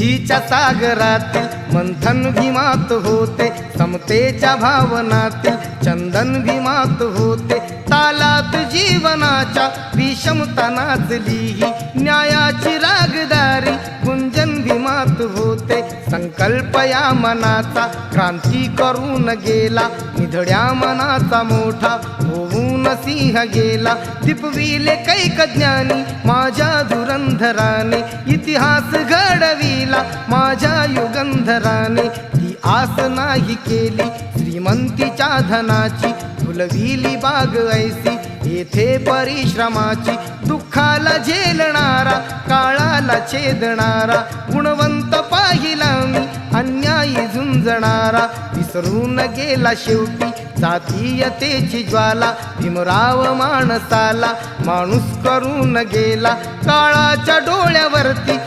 बुद्धीच्या सागरातील मंथन भीमात होते, समतेच्या भावनातील चंदन भीमात होते, तालात जीवनाच्या विषमता नाचली ही न्यायाची रागदारी गुंजन भीमात होते। संकल्प या मनाचा क्रांती करून गेला, निधड्या मनाचा मोठा होऊन सिंह गेला। दिपविले कैक ज्ञानी माझ्या धुरंधराने, इतिहास घडविला माझ्या युगंधराने। ती आस नाही केली श्रीमंतीच्या धनाची, फुलविली बाग ऐसी येथे परिश्रमाची। दुःखाला झेलणारा काळाला छेदणारा, गुणवंत पाहिला मी अन्यायी झुंजणारा। विसरून गेला शेवटी जातीयतेची ज्वाला, भीमराव माणसाला माणूस करून गेला। काळाच्या डोळ्यावरती